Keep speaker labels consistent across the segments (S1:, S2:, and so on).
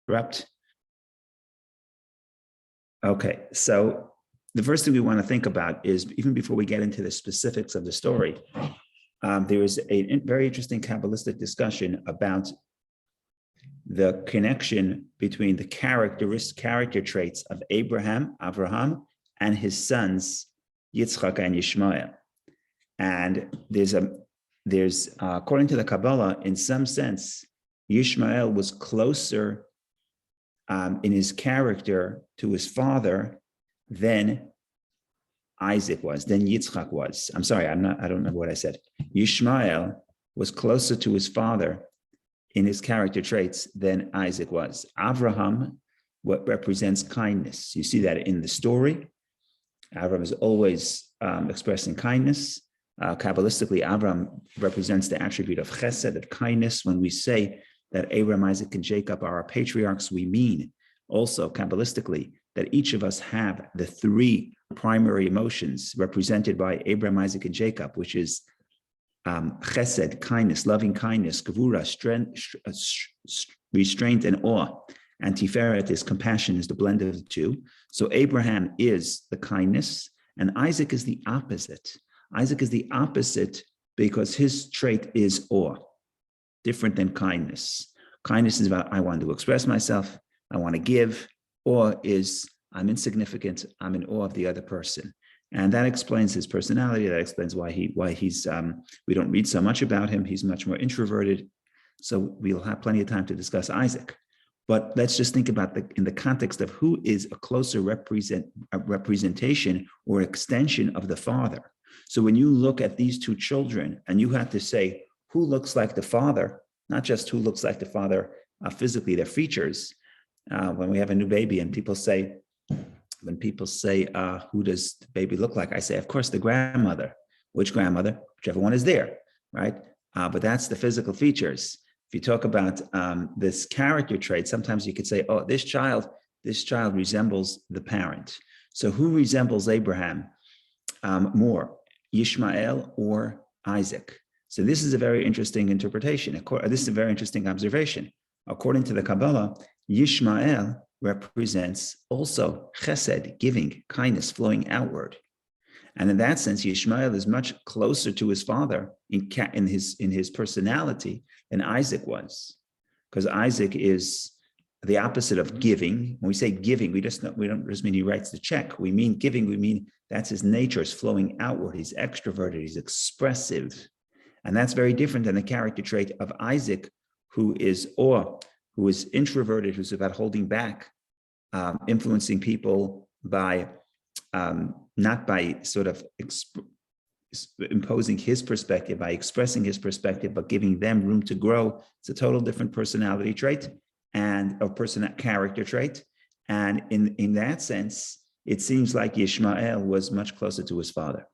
S1: interrupt? Okay, so the first thing we want to think about is, even before we get into the specifics of the story, there is a very interesting Kabbalistic discussion about the connection between the character traits of Abraham, and his sons, Yitzchak and Yishmael. And there's according to the Kabbalah, in some sense, Yishmael was closer in his character to his father than Isaac was, than Yitzchak was. I'm sorry, I don't remember what I said. Yishmael was closer to his father in his character traits than Isaac was. Avraham, what represents kindness. You see that in the story. Avraham is always expressing kindness. Kabbalistically, Avraham represents the attribute of chesed, of kindness. When we say that Abraham, Isaac, and Jacob are our patriarchs, we mean also Kabbalistically that each of us have the three primary emotions represented by Abraham, Isaac, and Jacob, which is chesed, kindness, loving kindness, gevura, restraint, and awe. And tiferet is compassion, is the blend of the two. So Abraham is the kindness, and Isaac is the opposite. Isaac is the opposite because his trait is awe, different than kindness. Kindness is about, I want to express myself, I want to give. Awe is, I'm insignificant, I'm in awe of the other person. And that explains his personality. That explains why he's we don't read so much about him. He's much more introverted. So we'll have plenty of time to discuss Isaac. But let's just think about in the context of who is a closer representation or extension of the father. So when you look at these two children and you have to say who looks like the father, not just who looks like the father physically, their features. When we have a new baby and people say, who does the baby look like? I say, of course, the grandmother. Which grandmother? Whichever one is there, right? But that's the physical features. If you talk about this character trait, sometimes you could say, oh, this child resembles the parent. So who resembles Abraham more, Yishmael or Isaac? So this is a very interesting interpretation. This is a very interesting observation. According to the Kabbalah, Yishmael represents also chesed, giving, kindness, flowing outward. And in that sense, Yishmael is much closer to his father in his personality than Isaac was, because Isaac is the opposite of giving. When we say giving, we don't just mean he writes the check. We mean giving. We mean that's his nature. It's flowing outward. He's extroverted. He's expressive, and that's very different than the character trait of Isaac, who is introverted, who's about holding back, influencing people by not by sort of imposing his perspective, by expressing his perspective, but giving them room to grow. It's a total different personality trait and a character trait. And in that sense, it seems like Yishmael was much closer to his father.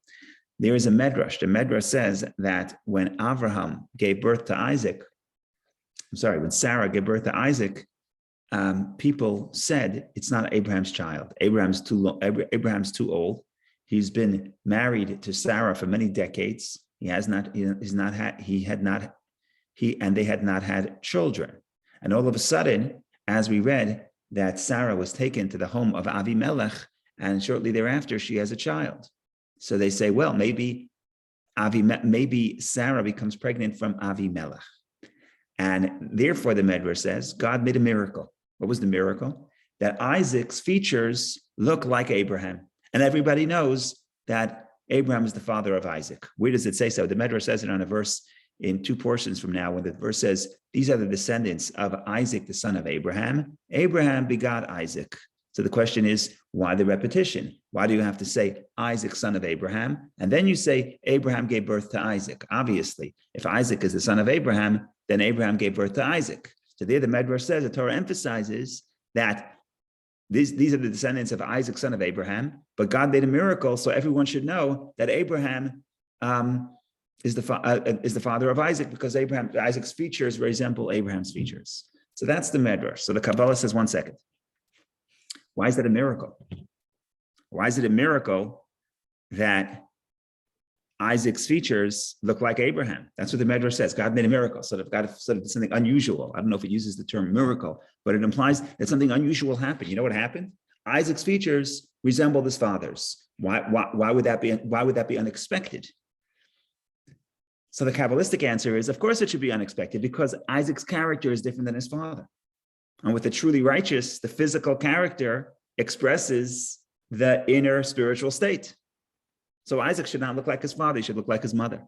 S1: There is a medrash. The medrash says that when Abraham gave birth to Isaac, when Sarah gave birth to Isaac, people said it's not Abraham's child. Abraham's too old. He's been married to Sarah for many decades. They had not had children. And all of a sudden, as we read, that Sarah was taken to the home of Avimelech, and shortly thereafter she has a child. So they say, well, maybe Sarah becomes pregnant from Avimelech. And therefore, the Medrash says, God made a miracle. What was the miracle? That Isaac's features look like Abraham. And everybody knows that Abraham is the father of Isaac. Where does it say so? The Medrash says it on a verse in two portions from now, when the verse says, these are the descendants of Isaac, the son of Abraham. Abraham begot Isaac. So the question is, why the repetition? Why do you have to say Isaac, son of Abraham? And then you say Abraham gave birth to Isaac. Obviously, if Isaac is the son of Abraham, then Abraham gave birth to Isaac. So there the Medrash says, the Torah emphasizes that these are the descendants of Isaac, son of Abraham, but God made a miracle, so everyone should know that Abraham is the father of Isaac, because Isaac's features resemble Abraham's features. So that's the Medrash. So the Kabbalah says, 1 second. Why is that a miracle? Why is it a miracle that Isaac's features look like Abraham. That's what the Medrash says. God made a miracle. God did something unusual. I don't know if it uses the term miracle, but it implies that something unusual happened. You know what happened? Isaac's features resembled his father's. Why would that be? Why would that be unexpected? So the Kabbalistic answer is, of course, it should be unexpected because Isaac's character is different than his father. And with the truly righteous, the physical character expresses the inner spiritual state. So Isaac should not look like his father, he should look like his mother.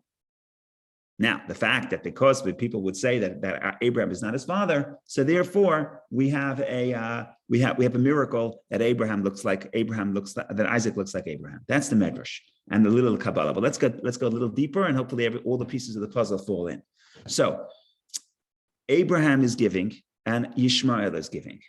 S1: Now, the fact that because people would say that Abraham is not his father, so therefore we have a miracle that that Isaac looks like Abraham. That's the Medrash and the little Kabbalah. But let's go a little deeper, and hopefully all the pieces of the puzzle fall in. So Abraham is giving, and Yishmael is giving.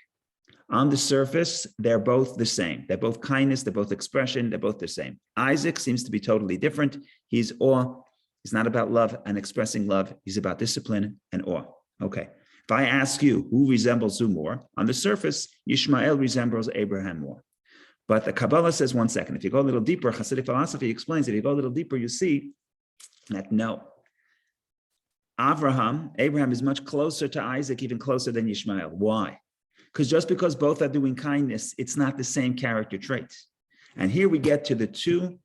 S1: On the surface, they're both the same. They're both kindness, they're both expression, they're both the same. Isaac seems to be totally different. He's not about love and expressing love. He's about discipline and awe. Okay. If I ask you who resembles who more, on the surface, Yishmael resembles Abraham more. But the Kabbalah says, one second, if you go a little deeper, Hasidic philosophy explains that if you go a little deeper, you see that no. Abraham is much closer to Isaac, even closer than Yishmael. Why? Because just because both are doing kindness, it's not the same character trait. And here we get to the two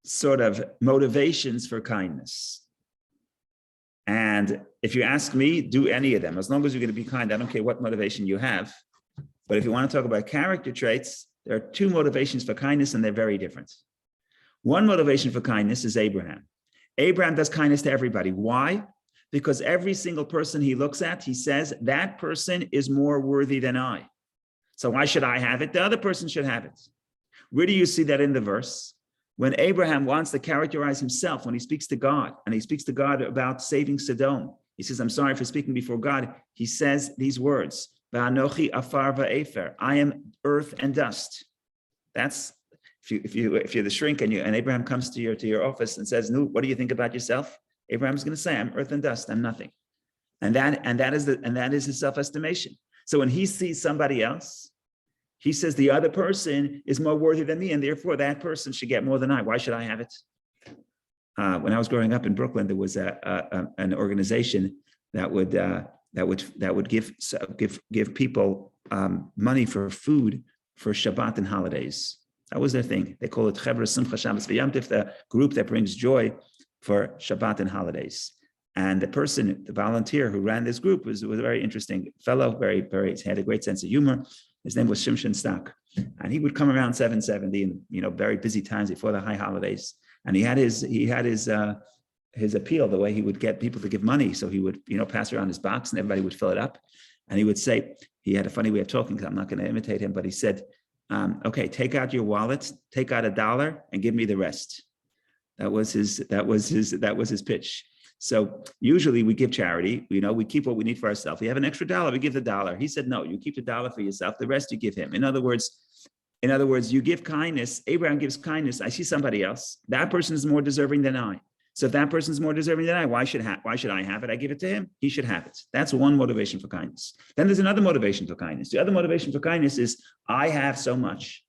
S1: sort of motivations for kindness. And if you ask me, do any of them. As long as you're going to be kind, I don't care what motivation you have. But if you want to talk about character traits, there are two motivations for kindness, and they're very different. One motivation for kindness is Abraham. Abraham does kindness to everybody. Why? Because every single person he looks at, he says, that person is more worthy than I. So why should I have it? The other person should have it. Where do you see that in the verse? When Abraham wants to characterize himself, when he speaks to God, and he speaks to God about saving Sodom, he says, I'm sorry for speaking before God. He says these words, Va'anochi afar va'efer, I am earth and dust. That's, if you're the shrink and Abraham comes to your office and says, no, what do you think about yourself? Abraham's going to say, I'm earth and dust, I'm nothing. And that is his self-estimation. So when he sees somebody else, he says the other person is more worthy than me, and therefore that person should get more than I. Why should I have it? When I was growing up in Brooklyn, there was an organization that would give people money for food for Shabbat and holidays. That was their thing. They call it Chevra Simcha Shabbos V'Yom Tov, the group that brings joy for Shabbat and holidays. And the volunteer who ran this group was a very interesting fellow, he had a great sense of humor. His name was Shimshon Stock. And he would come around 7:70 and, very busy times before the high holidays. And he had his appeal, the way he would get people to give money. So he would, pass around his box and everybody would fill it up. And he would say, he had a funny way of talking, because I'm not going to imitate him, but he said, okay, take out your wallet, take out $1 and give me the rest. That was his pitch. So usually we give charity, we keep what we need for ourselves. We have an extra $1, we give the $1. He said, no, you keep the $1 for yourself. The rest you give him. In other words, you give kindness. Abraham gives kindness. I see somebody else. That person is more deserving than I. So if that person is more deserving than I, why should I have it? I give it to him. He should have it. That's one motivation for kindness. Then there's another motivation for kindness. The other motivation for kindness is I have so much,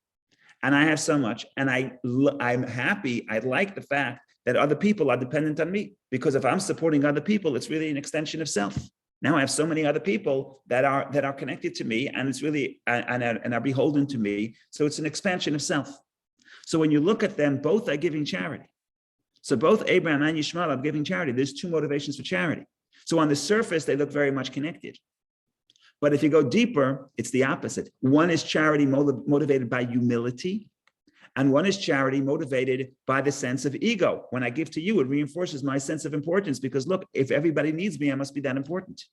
S1: and I have so much, and I'm happy. I like the fact that other people are dependent on me, because if I'm supporting other people, it's really an extension of self. Now I have so many other people that are connected to me, and it's really and are beholden to me. So it's an expansion of self. So when you look at them, both are giving charity. So both Abraham and Yishmael are giving charity. There's two motivations for charity. So on the surface, they look very much connected. But if you go deeper, it's the opposite. One is charity motivated by humility, and one is charity motivated by the sense of ego. When I give to you, it reinforces my sense of importance, because look, if everybody needs me, I must be that important.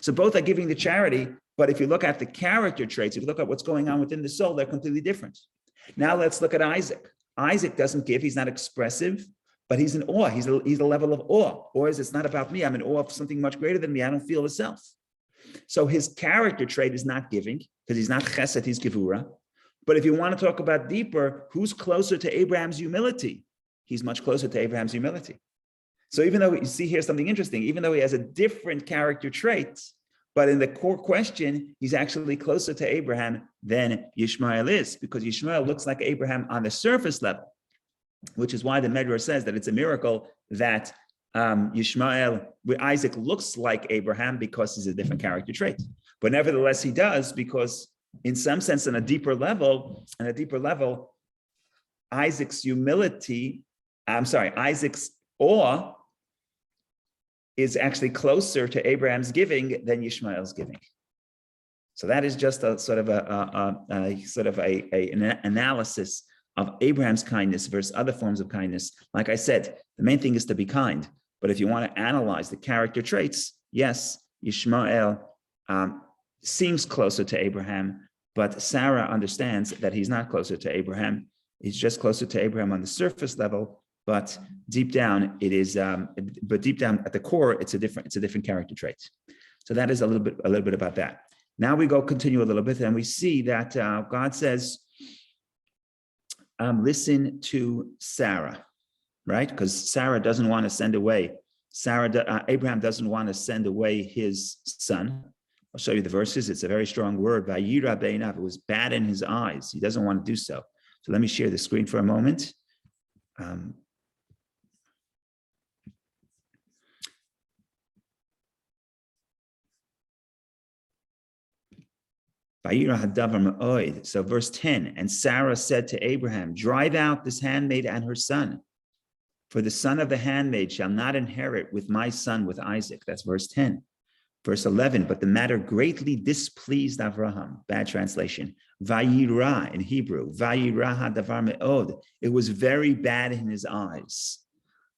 S1: So both are giving the charity, but if you look at the character traits, if you look at what's going on within the soul, they're completely different. Now let's look at Isaac. Isaac doesn't give, he's not expressive, but he's in awe. He's a level of awe. Or it's not about me, I'm in awe of something much greater than me, I don't feel the self. So his character trait is not giving, because he's not chesed, he's gevura. But if you want to talk about deeper, who's closer to Abraham's humility? He's much closer to Abraham's humility. So even though you see here something interesting, even though he has a different character trait, but in the core question, he's actually closer to Abraham than Yishmael is, because Yishmael looks like Abraham on the surface level. which is why the Medrash says that it's a miracle that Isaac looks like Abraham because he's a different character trait. But nevertheless, he does, because in some sense, on a deeper level, Isaac's awe is actually closer to Abraham's giving than Yishmael's giving. So that is just a sort of an analysis of Abraham's kindness versus other forms of kindness. Like I said, the main thing is to be kind. But if you want to analyze the character traits, yes, Yishmael seems closer to Abraham, but Sarah understands that he's not closer to Abraham. He's just closer to Abraham on the surface level, but deep down it is. But deep down at the core, it's a different character trait. So that is a little bit about that. Now we continue a little bit, and we see that God says, "Listen to Sarah," right? Because Sarah doesn't want to send away. Abraham doesn't want to send away his son. I'll show you the verses. It's a very strong word. Vayira beinav. It was bad in his eyes. He doesn't want to do so. So let me share the screen for a moment. So verse 10, and Sarah said to Abraham, drive out this handmaid and her son, for the son of the handmaid shall not inherit with my son, with Isaac. That's verse 10. Verse 11, but the matter greatly displeased Avraham. Bad translation. Vayira in Hebrew. Vayira hadavar me'od. It was very bad in his eyes.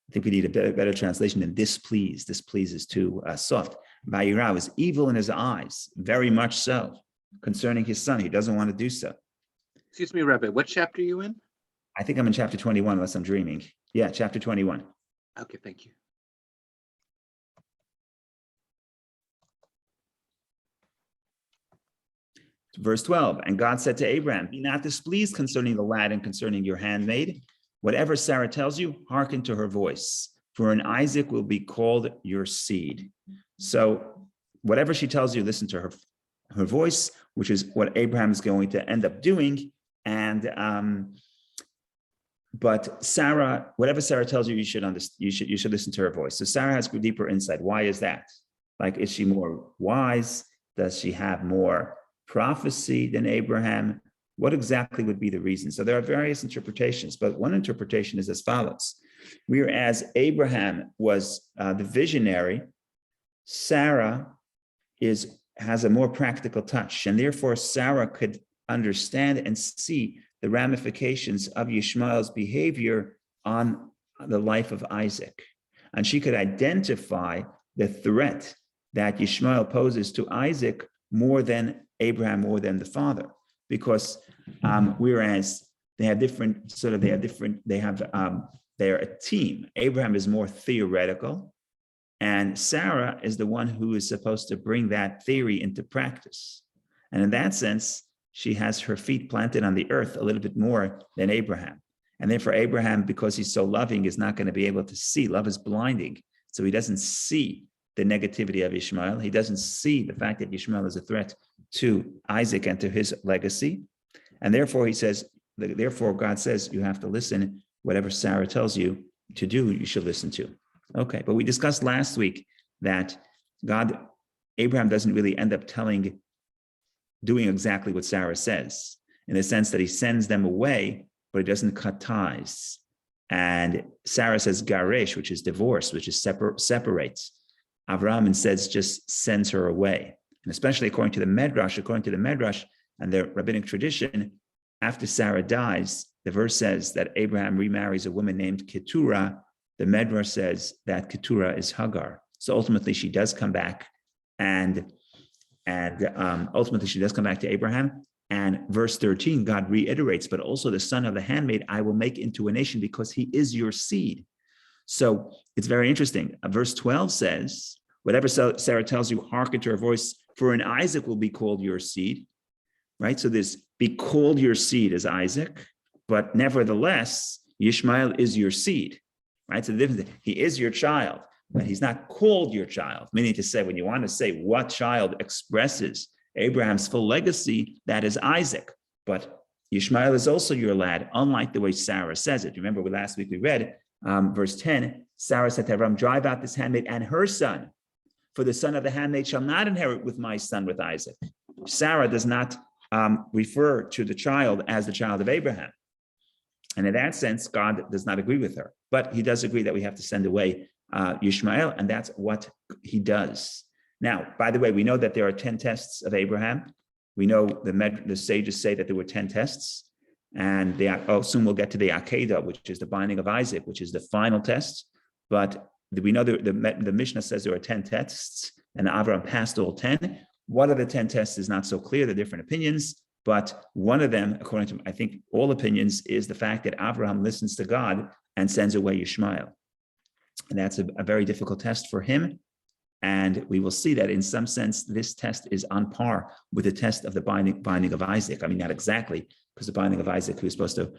S1: I think we need a better translation than displeased. Displeased is too soft. Vayira was evil in his eyes, very much so, concerning his son. He doesn't want to do so.
S2: Excuse me, Rabbi, what chapter are you in?
S1: I think I'm in chapter 21, unless I'm dreaming. Yeah, chapter 21.
S2: Okay, thank you.
S1: Verse 12, and God said to Abraham, be not displeased concerning the lad and concerning your handmaid. Whatever Sarah tells you, hearken to her voice, for in Isaac will be called your seed. So whatever she tells you, listen to her voice, which is what Abraham is going to end up doing. And but Sarah, whatever Sarah tells you, you should listen to her voice. So Sarah has deeper insight. Why is that? Like, is she more wise? Does she have more prophecy than Abraham? What exactly would be the reason? So there are various interpretations, but one interpretation is as follows. Whereas Abraham was the visionary, Sarah has a more practical touch, and therefore Sarah could understand and see the ramifications of Yishmael's behavior on the life of Isaac. And she could identify the threat that Yishmael poses to Isaac more than Abraham, more than the father, because whereas they're a team. Abraham is more theoretical, and Sarah is the one who is supposed to bring that theory into practice. And in that sense, she has her feet planted on the earth a little bit more than Abraham. And therefore Abraham, because he's so loving, is not going to be able to see. Love is blinding. So he doesn't see the negativity of Ishmael. He doesn't see the fact that Ishmael is a threat to Isaac and to his legacy. And therefore God says, you have to listen. Whatever Sarah tells you to do, you should listen to. Okay, but we discussed last week that Abraham doesn't really end up doing exactly what Sarah says, in the sense that he sends them away, but he doesn't cut ties. And Sarah says garesh, which is divorce, which is separates. Avraham instead just sends her away. And especially according to the Medrash and the rabbinic tradition, after Sarah dies, the verse says that Abraham remarries a woman named Keturah. The Medrash says that Keturah is Hagar. So ultimately she does come back, and ultimately she does come back to Abraham. And verse 13, God reiterates, but also the son of the handmaid I will make into a nation, because he is your seed. So it's very interesting. Verse 12 says, whatever Sarah tells you, hearken to her voice, for in Isaac will be called your seed, right? So this be called your seed is Isaac, but nevertheless, Ishmael is your seed, right? So the difference, he is your child, but he's not called your child, meaning to say, when you want to say what child expresses Abraham's full legacy, that is Isaac. But Yishmael is also your lad, unlike the way Sarah says it. Remember, last week we read verse 10, Sarah said to Abraham, drive out this handmaid and her son, for the son of the handmaid shall not inherit with my son, with Isaac. Sarah does not refer to the child as the child of Abraham. And in that sense, God does not agree with her. But he does agree that we have to send away Yishmael, and that's what he does. Now, by the way, we know that there are 10 tests of Abraham. We know the sages say that there were 10 tests. And soon we'll get to the Akedah, which is the binding of Isaac, which is the final test. But we know the Mishnah says there are 10 tests, and Abraham passed all 10. One of the 10 tests is not so clear, the different opinions. But one of them, according to, I think, all opinions, is the fact that Abraham listens to God and sends away Yishmael. And that's a very difficult test for him. And we will see that in some sense, this test is on par with the test of the binding of Isaac. I mean, not exactly, because the binding of Isaac, who is supposed to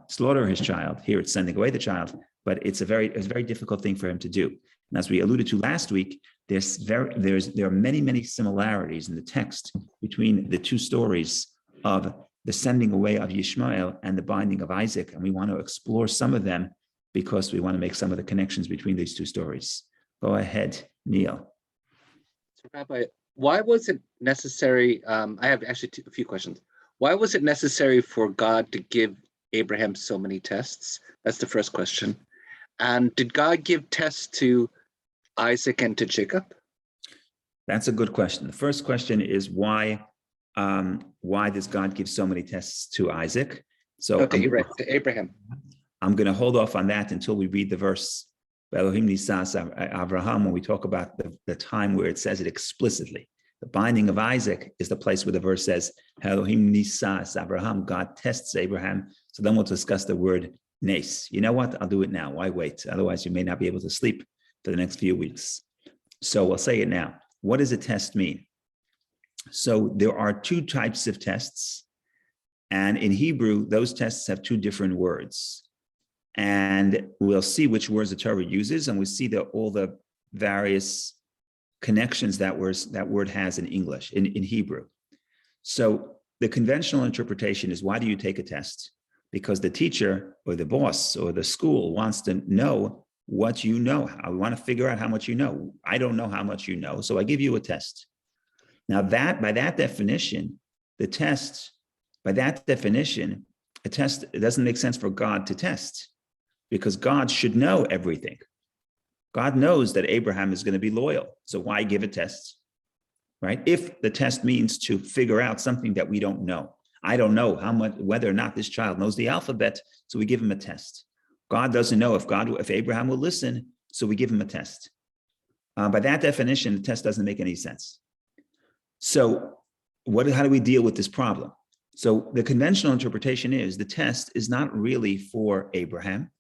S1: slaughter his child, here it's sending away the child, but it's a very difficult thing for him to do. And as we alluded to last week, there are many similarities in the text between the two stories of the sending away of Yishmael and the binding of Isaac. And we want to explore some of them because we want to make some of the connections between these two stories. Go ahead, Neil.
S2: So, Rabbi, why was it necessary? I have actually a few questions. Why was it necessary for God to give Abraham so many tests? That's the first question. And did God give tests to Isaac and to Jacob?
S1: That's a good question. The first question is why does God give so many tests to Isaac? So
S2: okay, you're right, to Abraham.
S1: I'm going to hold off on that until we read the verse Elohim Nisas Abraham, when we talk about the time where it says it explicitly. The binding of Isaac is the place where the verse says Elohim Nisas Abraham, God tests Abraham. So then we'll discuss the word Nes. You know what? I'll do it now. Why wait? Otherwise, you may not be able to sleep for the next few weeks. So we'll say it now. What does a test mean? So there are two types of tests. And in Hebrew, those tests have two different words. And we'll see which words the Torah uses, and we see all the various connections that word has in English, in Hebrew. So the conventional interpretation is, why do you take a test? Because the teacher or the boss or the school wants to know what you know. I want to figure out how much you know. I don't know how much you know, so I give you a test. Now by that definition, a test, it doesn't make sense for God to test, because God should know everything. God knows that Abraham is going to be loyal. So why give a test, right? If the test means to figure out something that we don't know. I don't know whether or not this child knows the alphabet, so we give him a test. God doesn't know if Abraham will listen, so we give him a test. By that definition, the test doesn't make any sense. So how do we deal with this problem? So the conventional interpretation is the test is not really for Abraham,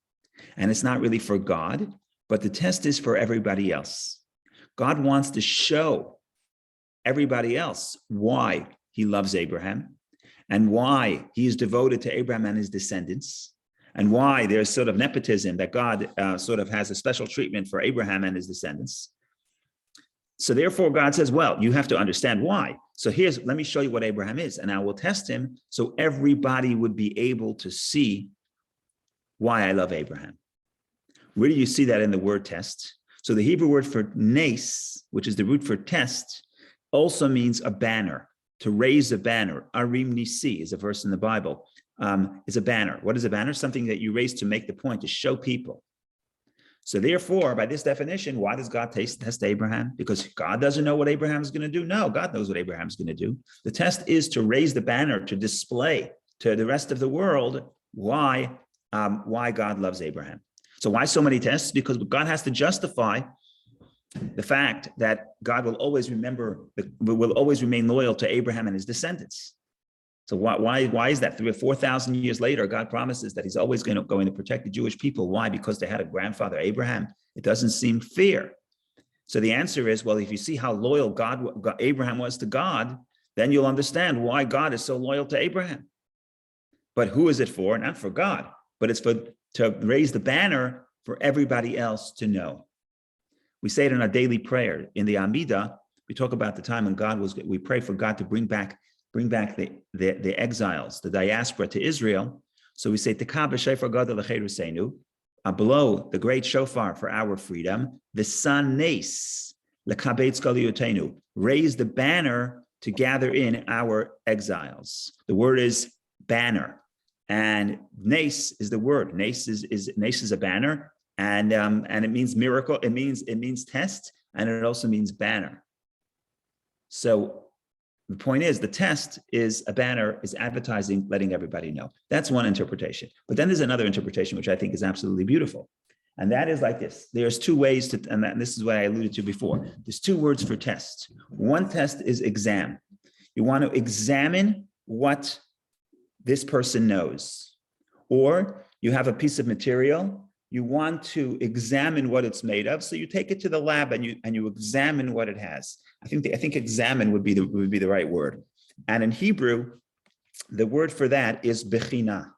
S1: and it's not really for God, but the test is for everybody else. God wants to show everybody else why he loves Abraham and why he is devoted to Abraham and his descendants, and why there's sort of nepotism, that God sort of has a special treatment for Abraham and his descendants. So therefore, God says, well, you have to understand why. So let me show you what Abraham is, and I will test him so everybody would be able to see why I love Abraham. Where do you see that in the word test? So the Hebrew word for nes, which is the root for test, also means a banner, to raise a banner. Arim nisi is a verse in the Bible. Is a banner. What is a banner? Something that you raise to make the point, to show people. So therefore, by this definition, why does God test Abraham? Because God doesn't know what Abraham is going to do? No, God knows what Abraham is going to do. The test is to raise the banner, to display to the rest of the world why God loves Abraham. So why so many tests? Because God has to justify the fact that God will always remain loyal to Abraham and his descendants. So why is that? 3,000 or 4,000 years later, God promises that he's always going to protect the Jewish people. Why? Because they had a grandfather, Abraham. It doesn't seem fair. So the answer is, well, if you see how loyal Abraham was to God, then you'll understand why God is so loyal to Abraham. But who is it for? Not for God, but it's to raise the banner for everybody else to know. We say it in our daily prayer. In the Amidah, we talk about the time when we pray for God to bring back bring back the exiles, the diaspora to Israel. So we say, blow the great shofar for our freedom, the sun nes, raise the banner to gather in our exiles. The word is banner, and nes is the word. Nes is a banner, and it means miracle. It means test, and it also means banner. So the point is, the test is a banner, is advertising, letting everybody know. That's one interpretation. But then there's another interpretation, which I think is absolutely beautiful. And that is like this. There's two ways to, and this is what I alluded to before. There's two words for test. One test is exam. You want to examine what this person knows. Or you have a piece of material, you want to examine what it's made of. So you take it to the lab and you examine what it has. I think examine would be the right word. And in Hebrew, the word for that is bechina.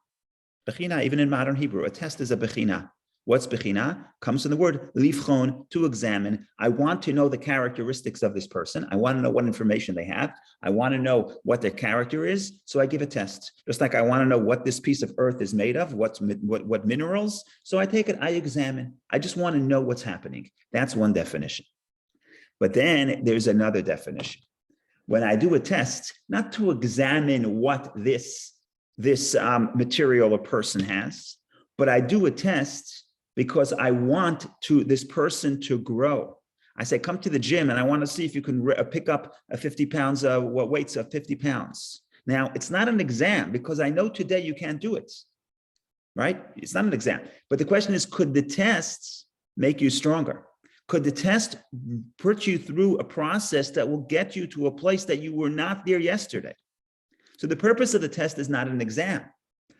S1: Bechina, even in modern Hebrew, a test is a bechina. What's bechina? Comes from the word livchon, to examine. I want to know the characteristics of this person. I want to know what information they have. I want to know what their character is. So I give a test. Just like I want to know what this piece of earth is made of, what minerals. So I take it, I examine. I just want to know what's happening. That's one definition. But then there's another definition. When I do a test, not to examine what this material or person has, but I do a test because I want this person to grow. I say, come to the gym and I want to see if you can pick up 50 pounds, what weights of 50 pounds. Now, it's not an exam because I know today you can't do it, right? It's not an exam. But the question is, could the tests make you stronger? Could the test put you through a process that will get you to a place that you were not there yesterday? So the purpose of the test is not an exam.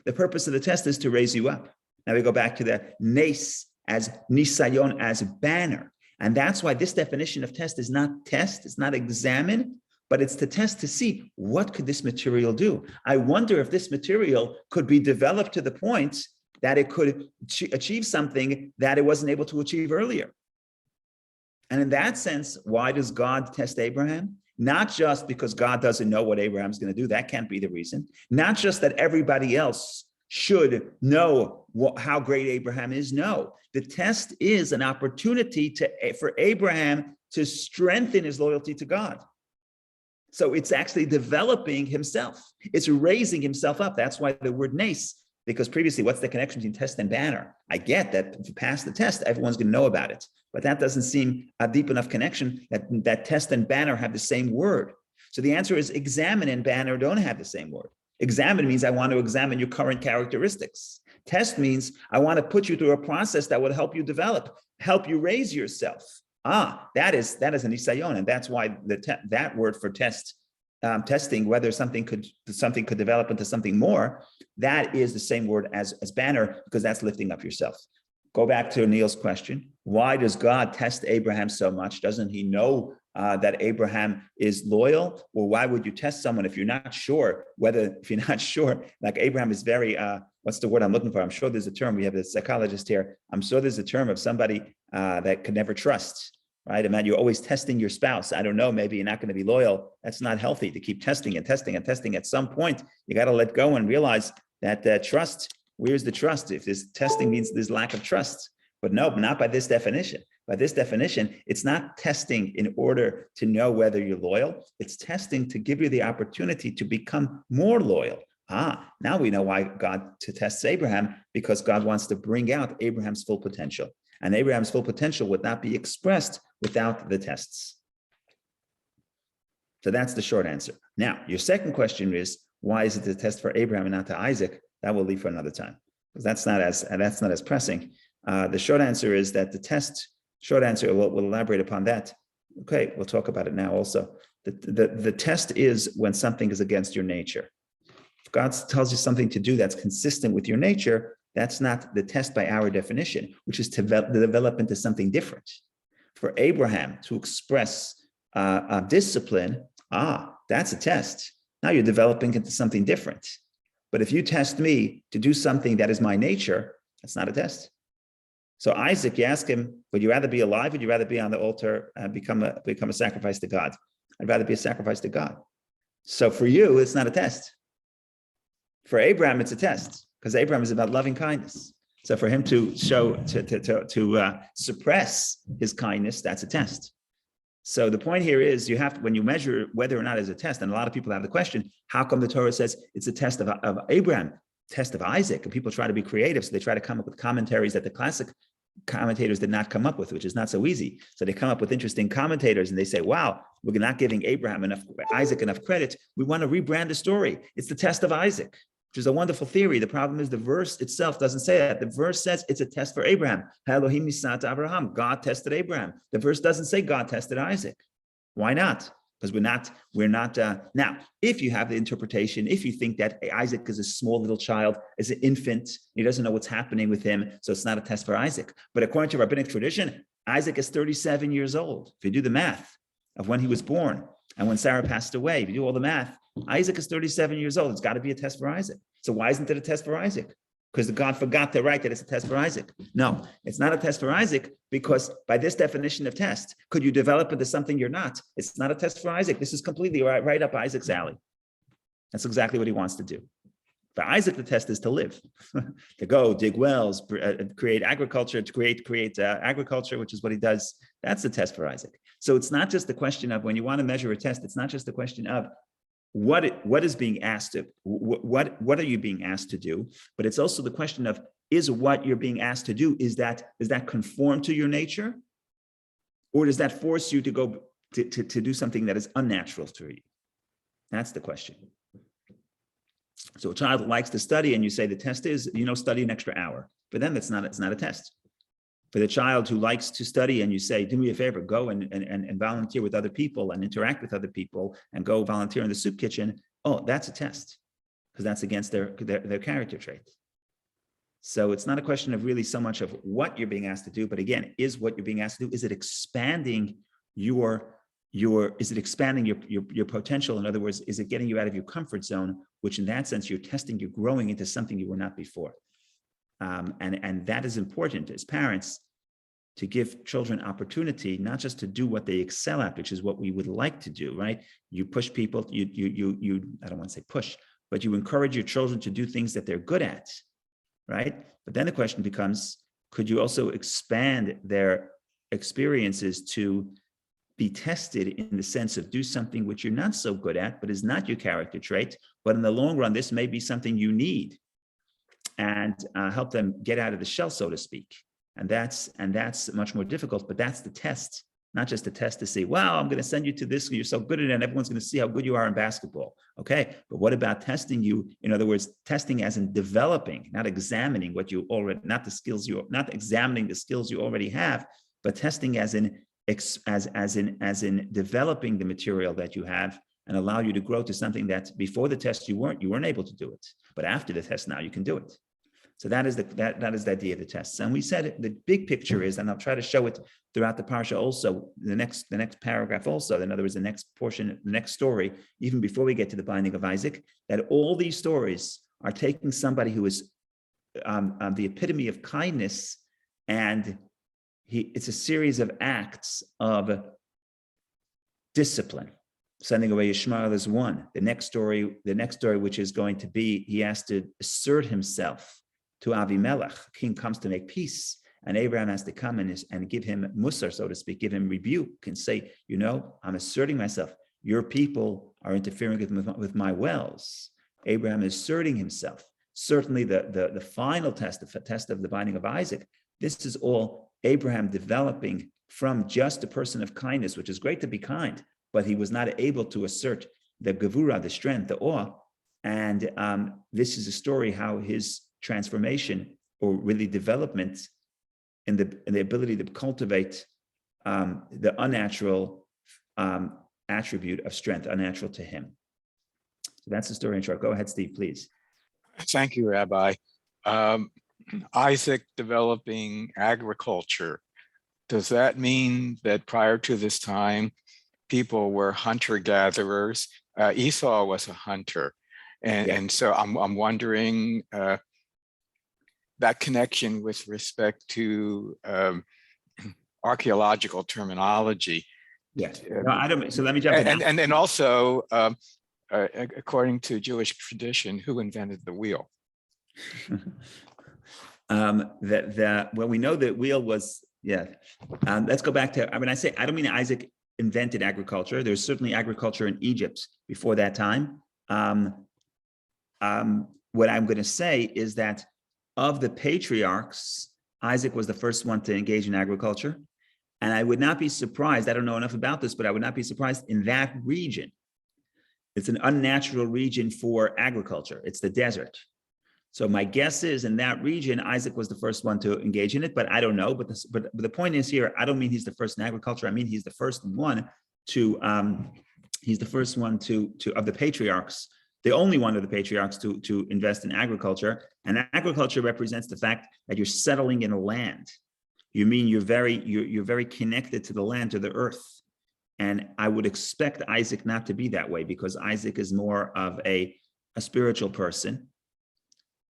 S1: The purpose of the test is to raise you up. Now we go back to the nes as nisayon, as banner. And that's why this definition of test is not test, it's not examine, but it's to test to see what could this material do. I wonder if this material could be developed to the point that it could achieve something that it wasn't able to achieve earlier. And in that sense, why does God test Abraham? Not just because God doesn't know what Abraham's going to do. That can't be the reason. Not just that everybody else should know how great Abraham is. No, the test is an opportunity for Abraham to strengthen his loyalty to God. So it's actually developing himself. It's raising himself up. That's why the word nes, because previously, what's the connection between test and banner? I get that if you pass the test, everyone's going to know about it. But that doesn't seem a deep enough connection that test and banner have the same word. So the answer is examine and banner don't have the same word. Examine means I want to examine your current characteristics. Test means I want to put you through a process that will help you develop, help you raise yourself. That is an isayon, and that's why that word for test, testing whether something could develop into something more, that is the same word as banner, because that's lifting up yourself. Go back to Neil's question. Why does God test Abraham so much? Doesn't he know that Abraham is loyal? Or why would you test someone if you're not sure like Abraham is very, what's the word I'm looking for? I'm sure there's a term, we have a psychologist here. I'm sure there's a term of somebody that could never trust, right? And you're always testing your spouse. I don't know, maybe you're not going to be loyal. That's not healthy to keep testing and testing and testing. At some point, you got to let go and realize that trust, where's the trust? If this testing means there's lack of trust. But no, not by this definition. By this definition, it's not testing in order to know whether you're loyal. It's testing to give you the opportunity to become more loyal. Now we know why God tests Abraham, because God wants to bring out Abraham's full potential. And Abraham's full potential would not be expressed without the tests. So that's the short answer. Now, your second question is, why is it a test for Abraham and not to Isaac? That will leave for another time, because that's not as pressing. The short answer is that the test, short answer, we'll elaborate upon that. Okay, we'll talk about it now also. The test is when something is against your nature. If God tells you something to do that's consistent with your nature, that's not the test by our definition, which is to develop into something different. For Abraham to express discipline, that's a test. Now you're developing into something different. But if you test me to do something that is my nature, that's not a test. So Isaac, you ask him, would you rather be alive? Would you rather be on the altar and become a sacrifice to God? I'd rather be a sacrifice to God. So for you, it's not a test. For Abraham, it's a test because Abraham is about loving kindness. So for him to suppress his kindness, that's a test. So the point here is you have to, when you measure whether or not it's a test, and a lot of people have the question, how come the Torah says it's a test of Abraham, test of Isaac? And people try to be creative, so they try to come up with commentaries that the classic commentators did not come up with, which is not so easy. So they come up with interesting commentators and they say, wow, we're not giving Isaac enough credit. We want to rebrand the story. It's the test of Isaac, which is a wonderful theory. The problem is the verse itself doesn't say that. The verse says it's a test for Abraham. Elohim misat Abraham. God tested Abraham. The verse doesn't say God tested Isaac. Why not? Because we're not. Now, if you have the interpretation, if you think that Isaac is a small little child, is an infant, he doesn't know what's happening with him, so it's not a test for Isaac. But according to rabbinic tradition, Isaac is 37 years old. If you do the math of when he was born and when Sarah passed away, if you do all the math, Isaac is 37 years old. It's got to be a test for Isaac. So why isn't it a test for Isaac? Because God forgot to write that it's a test for Isaac. No, it's not a test for Isaac because by this definition of test, could you develop into something you're not? It's not a test for Isaac. This is completely right up Isaac's alley. That's exactly what he wants to do. For Isaac, the test is to live, to go dig wells, create agriculture, to create agriculture, which is what he does. That's the test for Isaac. So it's not just the question of when you want to measure a test, it's not just the question of what is being asked of, what are you being asked to do, but it's also the question of, is what you're being asked to do, does that conform to your nature, or does that force you to go to do something that is unnatural to you? That's the question. So a child likes to study and you say the test is, study an extra hour, but then it's not a test. For the child who likes to study and you say, do me a favor, go and volunteer with other people and interact with other people and go volunteer in the soup kitchen. Oh, that's a test because that's against their character trait. So it's not a question of really so much of what you're being asked to do, but again, is what you're being asked to do, is it expanding your potential? In other words, is it getting you out of your comfort zone, which in that sense, you're growing into something you were not before. And that is important as parents, to give children opportunity, not just to do what they excel at, which is what we would like to do, right? You push people, you I don't want to say push, but you encourage your children to do things that they're good at, right? But then the question becomes, could you also expand their experiences to be tested in the sense of do something which you're not so good at, but is not your character trait, but in the long run, this may be something you need, and help them get out of the shell, so to speak. And that's much more difficult, but that's the test, not just a test to say, well, I'm going to send you to this, you're so good at it, and everyone's going to see how good you are in basketball. Okay, but what about testing you? In other words, testing as in developing, not examining what you already, not examining the skills you already have, but testing as in developing the material that you have and allow you to grow to something that before the test you weren't able to do it, but after the test now you can do it. So that is the idea of the tests. And we said the big picture is, and I'll try to show it throughout the parsha also, the next paragraph also, in other words, the next portion, the next story, even before we get to the binding of Isaac, that all these stories are taking somebody who is the epitome of kindness, and it's a series of acts of discipline. Sending away Ishmael is one. The next story, which is going to be, he has to assert himself to Avimelech. King comes to make peace, and Abraham has to come and give him musar, so to speak, give him rebuke, and say, I'm asserting myself. Your people are interfering with my wells. Abraham is asserting himself. Certainly, the final test, the test of the binding of Isaac. This is all Abraham developing from just a person of kindness, which is great to be kind, but he was not able to assert the gevura, the strength, the awe. And this is a story how his transformation, or really development in the ability to cultivate the unnatural attribute of strength, unnatural to him. So that's the story in short. Go ahead, Steve, please.
S3: Thank you, Rabbi. Isaac developing agriculture. Does that mean that prior to this time, people were hunter-gatherers? Esau was a hunter. And so I'm wondering that connection with respect to archaeological terminology.
S1: Yes. No, I don't. So let me jump in.
S3: And also according to Jewish tradition, who invented the wheel?
S1: Well, we know that wheel was, yeah. Let's go back to, I mean, I don't mean Isaac invented agriculture. There's certainly agriculture in Egypt before that time. What I'm going to say is that of the patriarchs, Isaac was the first one to engage in agriculture. And I would not be surprised, I don't know enough about this, but I would not be surprised in that region. It's an unnatural region for agriculture. It's the desert. So my guess is in that region, Isaac was the first one to engage in it, but I don't know. But the point is here, I don't mean he's the first in agriculture. I mean, he's the first one to, of the patriarchs, the only one of the patriarchs to invest in agriculture. And agriculture represents the fact that you're settling in a land. You mean you're very connected to the land, to the earth. And I would expect Isaac not to be that way, because Isaac is more of a spiritual person.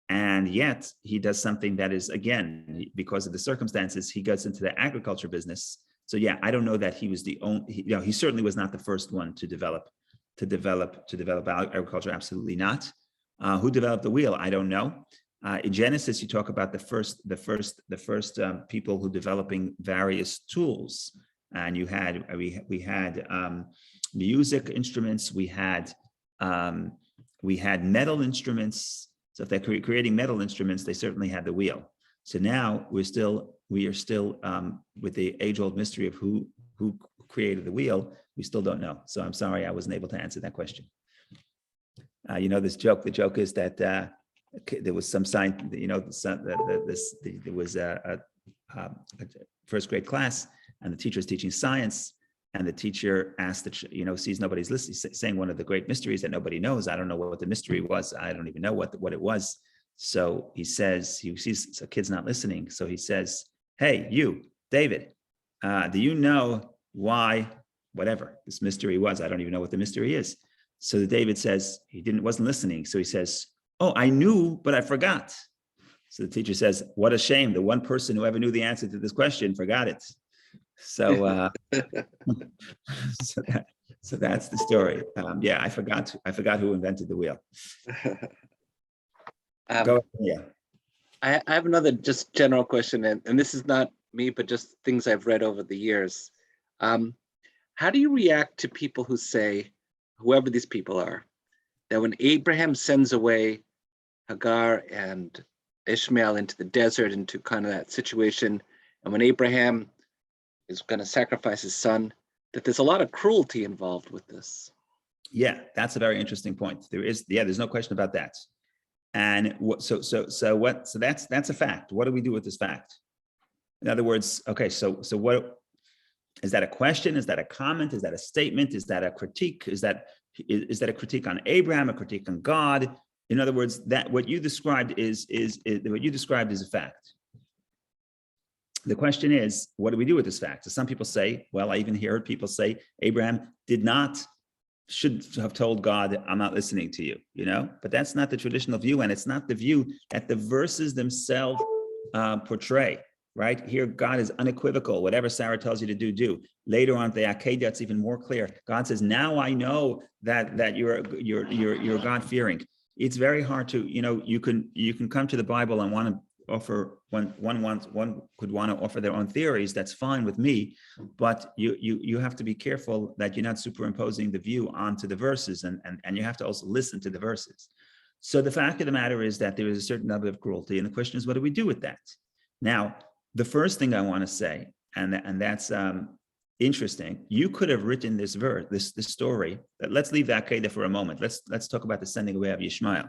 S1: And yet he does something that is, again, because of the circumstances, he gets into the agriculture business. So yeah, I don't know that he was the only, he certainly was not the first one to develop agriculture. Absolutely not. Who developed the wheel? I don't know. In Genesis, you talk about the first people who developing various tools, and we had music instruments, we had metal instruments. So if they're creating metal instruments, they certainly had the wheel. So now we are still with the age-old mystery of who created the wheel. We still don't know. So I'm sorry I wasn't able to answer that question. This joke. The joke is that there was some sign. There was a first grade class, and the teacher is teaching science. And the teacher asked, sees nobody's listening, saying one of the great mysteries that nobody knows. I don't know what the mystery was. I don't even know what it was. So he says, he sees a kid's not listening. So he says, hey, you, David, do you know why, whatever this mystery was? I don't even know what the mystery is. So David says, wasn't listening. So he says, oh, I knew, but I forgot. So the teacher says, what a shame. The one person who ever knew the answer to this question forgot it. So, so that's the story. Yeah, I forgot who invented the wheel. Go ahead, yeah.
S2: I have another just general question, and this is not me, but just things I've read over the years. How do you react to people who say, whoever these people are, that when Abraham sends away Hagar and Ishmael into the desert, into kind of that situation, and when Abraham is going to sacrifice his son, that there's a lot of cruelty involved with this?
S1: Yeah, that's a very interesting point. There's no question about that. And so that's a fact. What do we do with this fact? In other words, okay, so what is that? A question? Is that a comment? Is that a statement? Is that a critique? Is that a critique on Abraham? A critique on God? In other words, that what you described is a fact. The question is, what do we do with this fact? So some people say, well, I even heard people say Abraham should have told God, I'm not listening to you, but that's not the traditional view. And it's not the view that the verses themselves portray, right? Here, God is unequivocal. Whatever Sarah tells you to do, do. Later on, the Akedah, it's even more clear. God says, now I know that you're God-fearing. It's very hard to, you can come to the Bible and want to offer one could want to offer their own theories. That's fine with me, but you have to be careful that you're not superimposing the view onto the verses, and you have to also listen to the verses. So the fact of the matter is that there is a certain level of cruelty, and the question is, what do we do with that? Now, the first thing I want to say, and that's interesting, you could have written this verse, this story. Let's leave that Akedah for a moment. Let's talk about the sending away of Ishmael.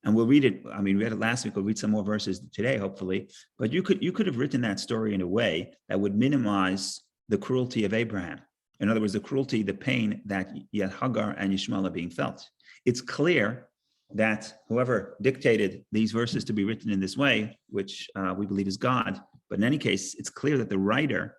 S1: And we'll read it. I mean, we read it last week. We'll read some more verses today, hopefully. But you could have written that story in a way that would minimize the cruelty of Abraham. In other words, the cruelty, the pain that yet Hagar and Ishmael are being felt. It's clear that whoever dictated these verses to be written in this way, which we believe is God, but in any case, it's clear that the writer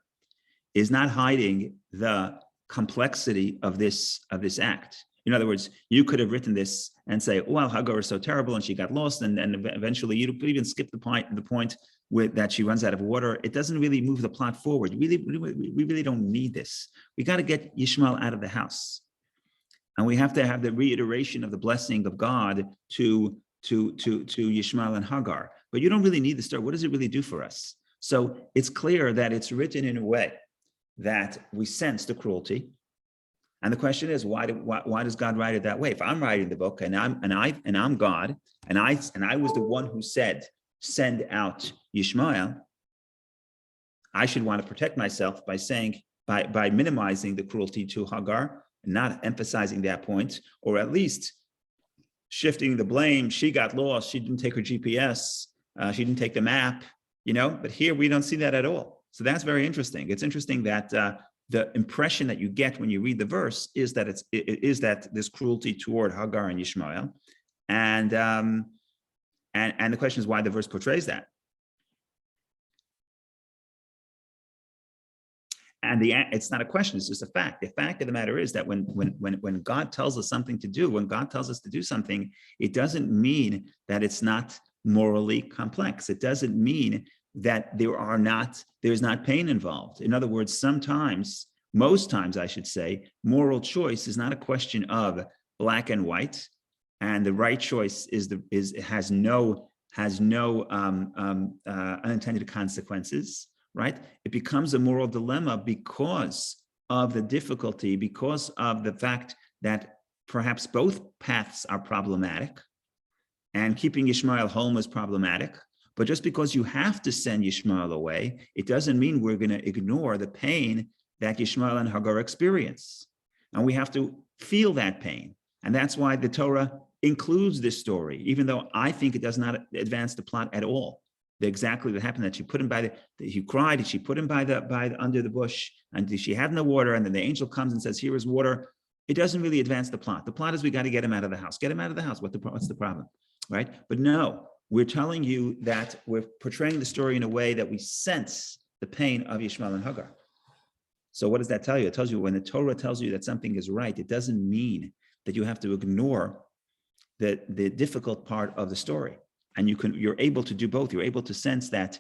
S1: is not hiding the complexity of this act. In other words, you could have written this and say, well, Hagar is so terrible and she got lost, and eventually you even skip the point with that she runs out of water. It doesn't really move the plot forward. We really don't need this. We got to get Ishmael out of the house. And we have to have the reiteration of the blessing of God to Yishmael and Hagar. But you don't really need the story. What does it really do for us? So it's clear that it's written in a way that we sense the cruelty. And the question is, why does God write it that way? If I'm writing the book and I'm God, and I was the one who said, send out Yishmael, I should want to protect myself by saying, by minimizing the cruelty to Hagar, and not emphasizing that point, or at least shifting the blame. She got lost. She didn't take her GPS. She didn't take the map, but here we don't see that at all. So that's very interesting. It's interesting that the impression that you get when you read the verse is that it is that this cruelty toward Hagar and Yishmael. And the question is why the verse portrays that. And it's not a question, it's just a fact. The fact of the matter is that when God tells us something to do, when God tells us to do something, it doesn't mean that it's not morally complex. It doesn't mean that there's not pain involved. In other words, most times I should say, moral choice is not a question of black and white, and the right choice has no unintended consequences. Right? It becomes a moral dilemma because of the difficulty, because of the fact that perhaps both paths are problematic, and keeping Yishmael home is problematic. But just because you have to send Yishmael away, it doesn't mean we're going to ignore the pain that Yishmael and Hagar experience. And we have to feel that pain. And that's why the Torah includes this story, even though I think it does not advance the plot at all. Exactly what happened, that she put him he cried, and she put him under the bush, and she had no water, and then the angel comes and says, here is water. It doesn't really advance the plot. The plot is we got to get him out of the house. Get him out of the house. What's the problem? Right? But no, we're telling you that we're portraying the story in a way that we sense the pain of Yishmael and Hagar. So what does that tell you? It tells you when the Torah tells you that something is right, it doesn't mean that you have to ignore the difficult part of the story. And you're able to do both. You're able to sense that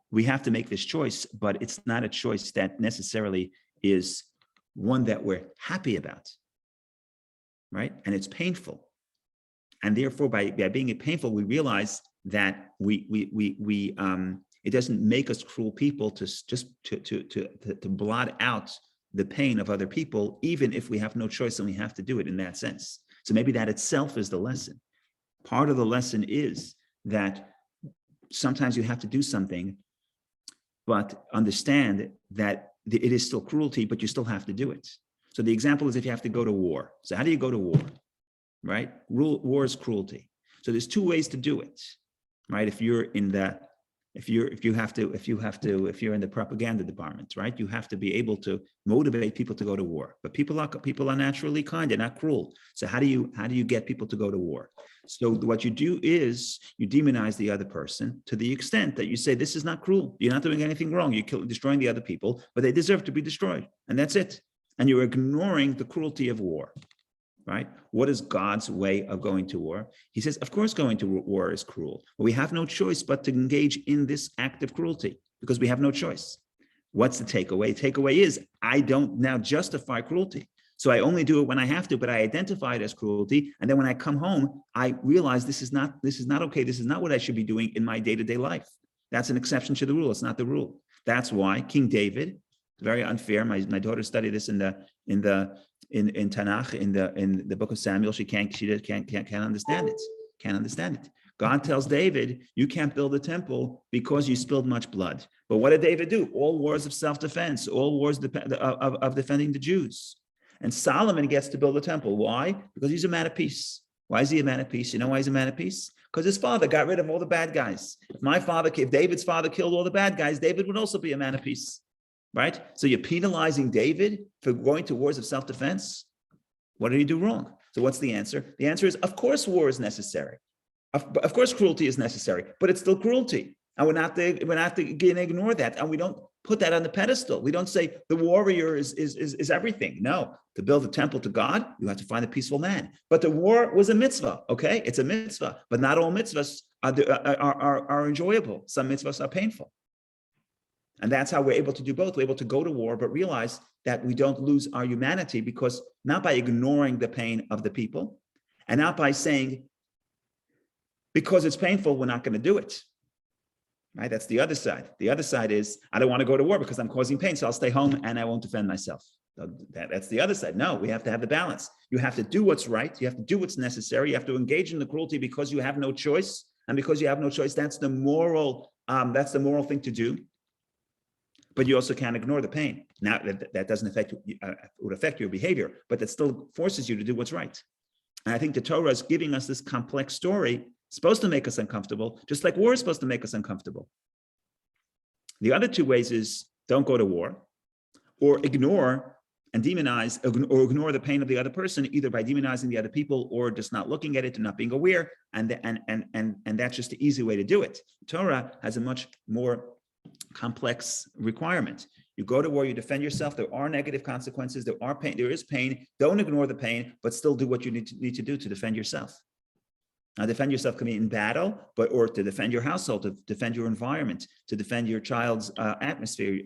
S1: we have to make this choice, but it's not a choice that necessarily is one that we're happy about, right? And it's painful. And therefore, by being painful, we realize that it doesn't make us cruel people to blot out the pain of other people, even if we have no choice and we have to do it in that sense. So maybe that itself is the lesson. Part of the lesson is that sometimes you have to do something, but understand that it is still cruelty, but you still have to do it. So the example is if you have to go to war. So how do you go to war, right? War is cruelty. So there's two ways to do it, right? If you're in the propaganda department, right? You have to be able to motivate people to go to war. But people are naturally kind, they're not cruel. So how do you get people to go to war? So what you do is you demonize the other person to the extent that you say, this is not cruel. You're not doing anything wrong. You're destroying the other people, but they deserve to be destroyed. And that's it. And you're ignoring the cruelty of war. Right? What is God's way of going to war? He says, of course, going to war is cruel, but we have no choice but to engage in this act of cruelty because we have no choice. What's the takeaway? The takeaway is I don't now justify cruelty. So I only do it when I have to, but I identify it as cruelty. And then when I come home, I realize this is not okay. This is not what I should be doing in my day-to-day life. That's an exception to the rule. It's not the rule. That's why King David, very unfair. My daughter studied this in Tanakh, in the book of Samuel. She can't understand it. Can't understand it. God tells David, you can't build a temple because you spilled much blood. But what did David do? All wars of self-defense, all wars of defending the Jews. And Solomon gets to build a temple. Why? Because he's a man of peace. Why is he a man of peace? You know why he's a man of peace? Because his father got rid of all the bad guys. If David's father killed all the bad guys, David would also be a man of peace. Right? So you're penalizing David for going to wars of self-defense? What did he do wrong? So what's the answer? The answer is, of course, war is necessary. Of course, cruelty is necessary, but it's still cruelty. And we're not to ignore that. And we don't put that on the pedestal. We don't say the warrior is everything. No, to build a temple to God, you have to find a peaceful man. But the war was a mitzvah, okay? It's a mitzvah, but not all mitzvahs are enjoyable. Some mitzvahs are painful. And that's how we're able to do both. We're able to go to war, but realize that we don't lose our humanity, because not by ignoring the pain of the people, and not by saying, because it's painful, we're not going to do it. Right? That's the other side. The other side is, I don't want to go to war because I'm causing pain, so I'll stay home and I won't defend myself. That's the other side. No, we have to have the balance. You have to do what's right. You have to do what's necessary. You have to engage in the cruelty because you have no choice. And because you have no choice, that's the moral thing to do. But you also can't ignore the pain. Now that doesn't affect would affect your behavior, but that still forces you to do what's right. And I think the Torah is giving us this complex story, supposed to make us uncomfortable, just like war is supposed to make us uncomfortable. The other two ways is don't go to war, or ignore and demonize, or ignore the pain of the other person, either by demonizing the other people or just not looking at it and not being aware. And that's just the easy way to do it. Torah has a much more complex requirement. You go to war, you defend yourself. There are negative consequences. There are pain. There is pain. Don't ignore the pain, but still do what you need to do to defend yourself. Now, defend yourself can be in battle, or to defend your household, to defend your environment, to defend your child's atmosphere,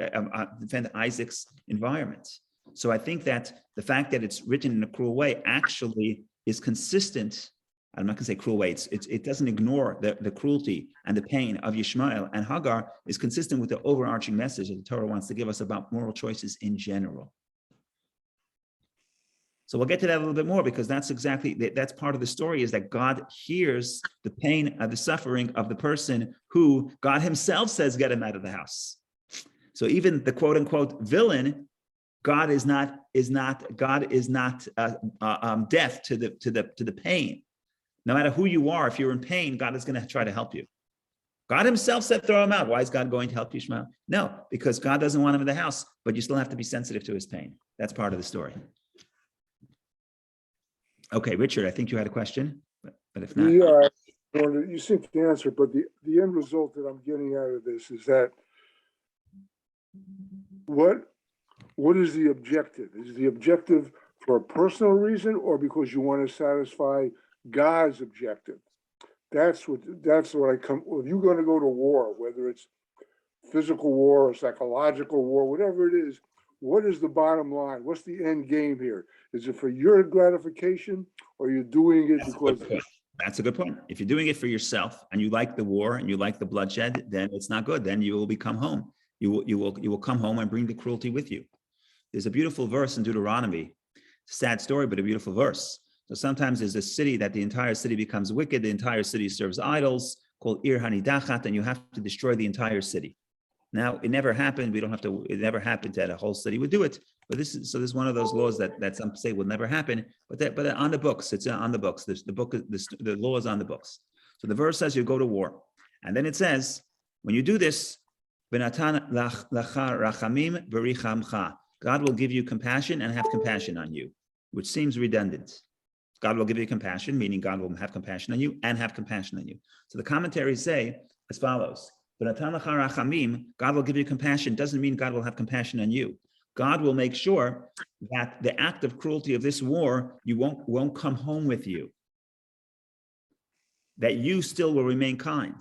S1: defend Isaac's environment. So I think that the fact that it's written in a cruel way actually is consistent. I'm not going to say cruel way. It doesn't ignore the cruelty and the pain of Yishmael and Hagar, is consistent with the overarching message that the Torah wants to give us about moral choices in general. So we'll get to that a little bit more, because that's part of the story, is that God hears the pain of the suffering of the person who God himself says, get him out of the house. So even the quote unquote villain, God is not deaf to the pain. No matter who you are, if you're in pain, God is going to try to help you. God himself said, throw him out. Why is God going to help Ishmael? No, because God doesn't want him in the house, but you still have to be sensitive to his pain. That's part of the story. Okay, Richard, I think you had a question, but if not.
S4: Yeah, you seem to answer, but the end result that I'm getting out of this is that what is the objective? Is the objective for a personal reason, or because you want to satisfy God's objective? That's what I come. If you're going to go to war, whether it's physical war or psychological war, whatever it is, what is the bottom line? What's the end game here? Is it for your gratification, or you're doing it because?
S1: That's a good point. If you're doing it for yourself and you like the war and you like the bloodshed, then it's not good. Then you will become home. You will come home and bring the cruelty with you. There's a beautiful verse in Deuteronomy. Sad story, but a beautiful verse. So sometimes there's a city that the entire city becomes wicked. The entire city serves idols, called Ir Hanidachat, and you have to destroy the entire city. Now, it never happened. It never happened that a whole city would do it. But this is one of those laws that some say will never happen. But on the books, it's on the books. The law is on the books. So the verse says you go to war, and then it says when you do this, Benatan lacha rachamim berichamcha. God will give you compassion and have compassion on you, which seems redundant. God will give you compassion, meaning God will have compassion on you and have compassion on you. So the commentaries say as follows. God will give you compassion doesn't mean God will have compassion on you. God will make sure that the act of cruelty of this war, you won't come home with you. That you still will remain kind.